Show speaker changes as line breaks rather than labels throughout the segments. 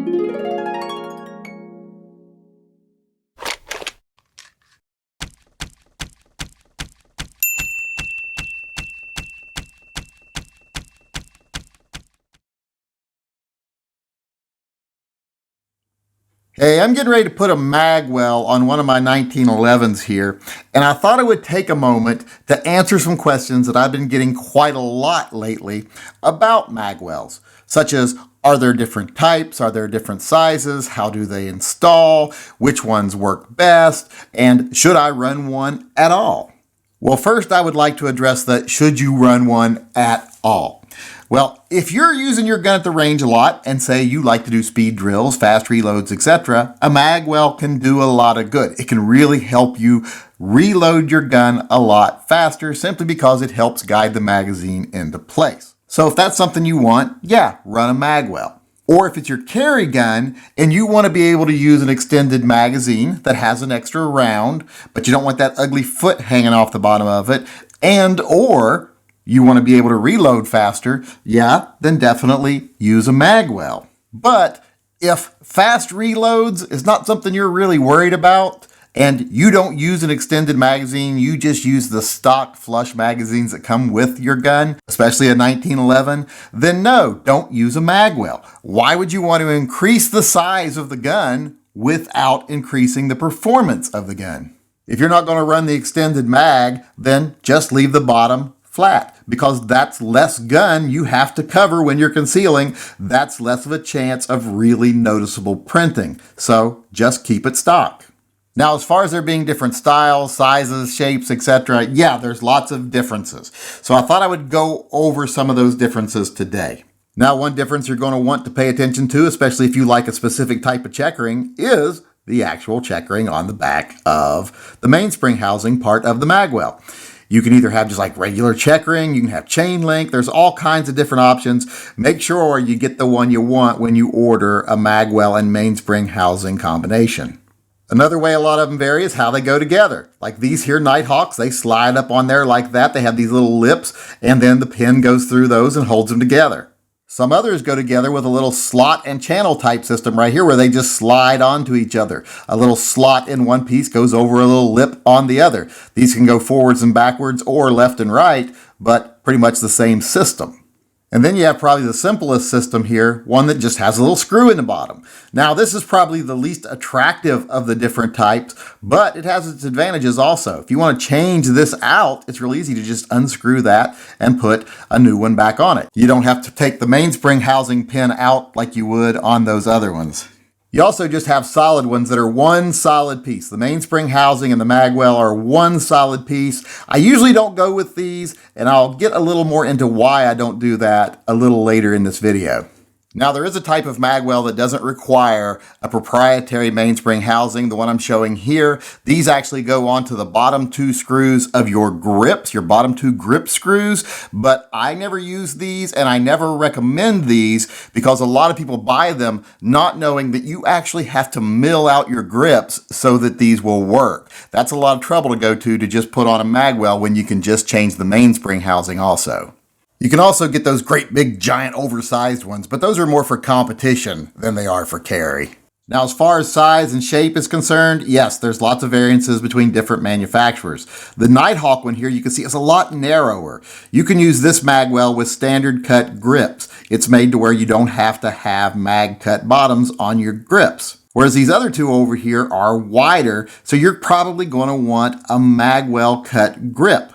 Hey, I'm getting ready to put a MAGWELL on one of my 1911s here, and I thought I would take a moment to answer some questions that I've been getting quite a lot lately about MAGWELLs, such as, are there different types? Are there different sizes? How do they install? Which ones work best? And should I run one at all? Well, first I would like to address the should you run one at all? Well, if you're using your gun at the range a lot and say you like to do speed drills, fast reloads, etc., a MAGWELL can do a lot of good. It can really help you reload your gun a lot faster simply because it helps guide the magazine into place. So if that's something you want, yeah, run a MAGWELL. Or if it's your carry gun and you want to be able to use an extended magazine that has an extra round, but you don't want that ugly foot hanging off the bottom of it, or you want to be able to reload faster, yeah, then definitely use a MAGWELL. But if fast reloads is not something you're really worried about, and you don't use an extended magazine, you just use the stock flush magazines that come with your gun, especially a 1911, then no, don't use a MAGWELL. Why would you want to increase the size of the gun without increasing the performance of the gun? If you're not going to run the extended mag, then just leave the bottom flat, because that's less gun you have to cover when you're concealing. That's less of a chance of really noticeable printing. So just keep it stock. Now, as far as there being different styles, sizes, shapes, etc., yeah, there's lots of differences. So I thought I would go over some of those differences today. Now, one difference you're going to want to pay attention to, especially if you like a specific type of checkering, is the actual checkering on the back of the mainspring housing part of the MAGWELL. You can either have just like regular checkering, you can have chain link, there's all kinds of different options. Make sure you get the one you want when you order a MAGWELL and mainspring housing combination. Another way a lot of them vary is how they go together. Like these here Nighthawks, they slide up on there like that. They have these little lips, and then the pin goes through those and holds them together. Some others go together with a little slot and channel type system right here where they just slide onto each other. A little slot in one piece goes over a little lip on the other. These can go forwards and backwards or left and right, but pretty much the same system. And then you have probably the simplest system here, one that just has a little screw in the bottom. Now, this is probably the least attractive of the different types, but it has its advantages also. If you want to change this out, it's real easy to just unscrew that and put a new one back on it. You don't have to take the mainspring housing pin out like you would on those other ones. You also just have solid ones that are one solid piece. The mainspring housing and the MAGWELL are one solid piece. I usually don't go with these, and I'll get a little more into why I don't do that a little later in this video. Now, there is a type of MAGWELL that doesn't require a proprietary mainspring housing, the one I'm showing here. These actually go onto the bottom two screws of your grips, your bottom two grip screws, but I never use these and I never recommend these because a lot of people buy them not knowing that you actually have to mill out your grips so that these will work. That's a lot of trouble to go to just put on a MAGWELL when you can just change the mainspring housing also. You can also get those great big giant oversized ones, but those are more for competition than they are for carry. Now, as far as size and shape is concerned, yes, there's lots of variances between different manufacturers. The Nighthawk one here, you can see is a lot narrower. You can use this MAGWELL with standard cut grips. It's made to where you don't have to have mag cut bottoms on your grips. Whereas these other two over here are wider, so you're probably going to want a MAGWELL cut grip.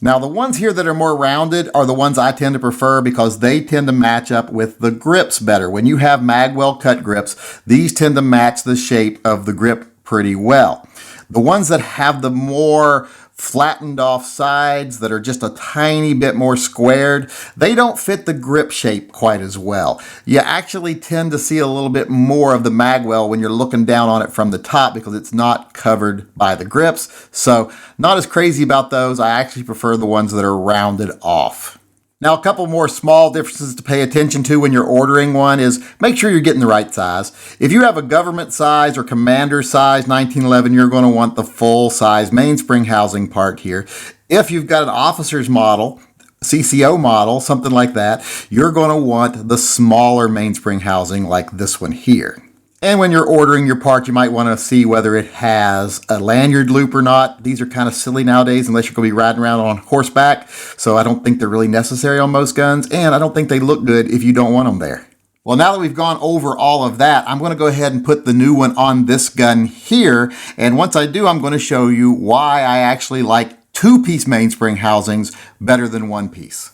Now, the ones here that are more rounded are the ones I tend to prefer because they tend to match up with the grips better. When you have MAGWELL cut grips, these tend to match the shape of the grip pretty well. The ones that have the more flattened off sides that are just a tiny bit more squared, they don't fit the grip shape quite as well. You actually tend to see a little bit more of the MAGWELL when you're looking down on it from the top because it's not covered by the grips. So not as crazy about those. I actually prefer the ones that are rounded off. Now, a couple more small differences to pay attention to when you're ordering one is make sure you're getting the right size. If you have a government size or commander size 1911, you're going to want the full size mainspring housing part here. If you've got an officer's model, CCO model, something like that, you're going to want the smaller mainspring housing like this one here. And when you're ordering your part, you might want to see whether it has a lanyard loop or not. These are kind of silly nowadays unless you're going to be riding around on horseback. So I don't think they're really necessary on most guns, and I don't think they look good if you don't want them there. Well, now that we've gone over all of that, I'm going to go ahead and put the new one on this gun here. And once I do, I'm going to show you why I actually like two-piece mainspring housings better than one-piece.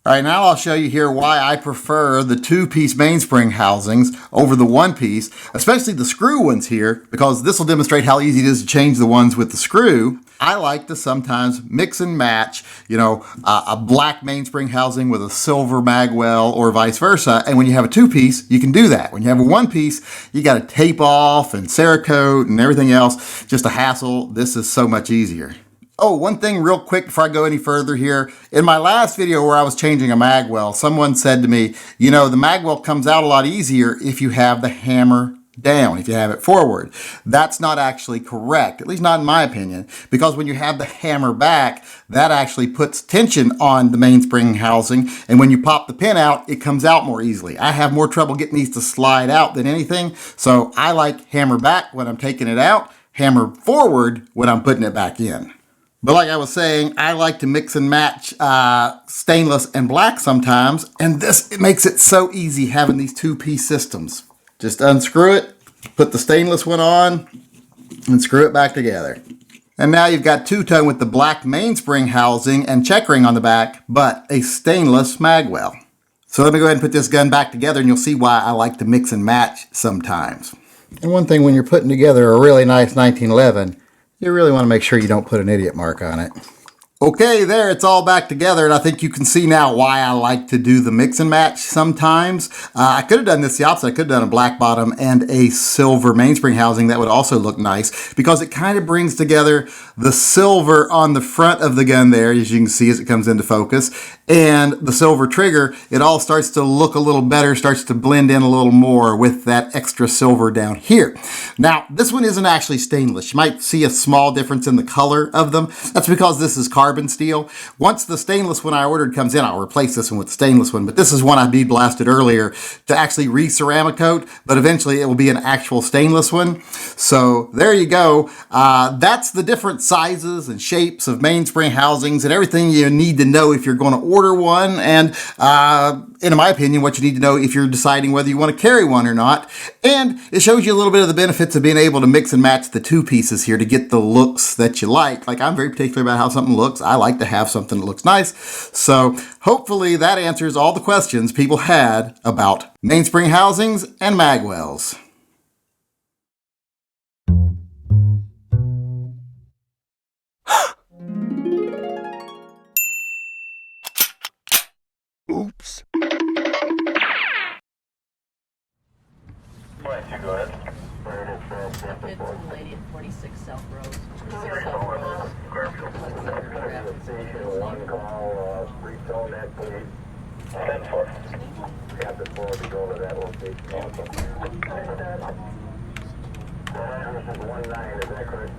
All right, now I'll show you here why I prefer the two-piece mainspring housings over the one-piece, especially the screw ones here, because this will demonstrate how easy it is to change the ones with the screw. I like to sometimes mix and match, a black mainspring housing with a silver magwell or vice versa. And when you have a two-piece, you can do that. When you have a one-piece, you got to tape off and Cerakote and everything else. Just a hassle. This is so much easier. Oh, one thing real quick before I go any further here. In my last video where I was changing a magwell, someone said to me, the magwell comes out a lot easier if you have the hammer down, if you have it forward. That's not actually correct, at least not in my opinion, because when you have the hammer back, that actually puts tension on the mainspring housing, and when you pop the pin out, it comes out more easily. I have more trouble getting these to slide out than anything, so I like hammer back when I'm taking it out, hammer forward when I'm putting it back in. But like I was saying, I like to mix and match stainless and black sometimes, and it makes it so easy having these two-piece systems. Just unscrew it, put the stainless one on, and screw it back together. And now you've got two-tone with the black mainspring housing and checkering on the back, but a stainless magwell. So let me go ahead and put this gun back together, and you'll see why I like to mix and match sometimes. And one thing when you're putting together a really nice 1911, you really want to make sure you don't put an idiot mark on it. Okay, there, it's all back together, and I think you can see now why I like to do the mix and match sometimes. I could have done this the opposite. I could have done a black bottom and a silver mainspring housing. That would also look nice because it kind of brings together the silver on the front of the gun there, as you can see as it comes into focus, and the silver trigger. It all starts to look a little better, starts to blend in a little more with that extra silver down here. Now, this one isn't actually stainless. You might see a small difference in the color of them. That's because this is carbon steel. Once the stainless one I ordered comes in, I'll replace this one with the stainless one, but this is one I bead blasted earlier to actually re-ceramic coat, but eventually it will be an actual stainless one. So there you go. That's the different sizes and shapes of mainspring housings and everything you need to know if you're going to order one, and in my opinion, what you need to know if you're deciding whether you want to carry one or not. And it shows you a little bit of the benefits of being able to mix and match the two pieces here to get the looks that you like. Like, I'm very particular about how something looks. I like to have something that looks nice. So hopefully that answers all the questions people had about mainspring housings and magwells.
Oops.
Go ahead.
It's the lady at 46 South Rose. 46 South Rose.
Station 1 call, retone that please. 10-4. Captain 4 to go to that location also. 1-9, is that correct?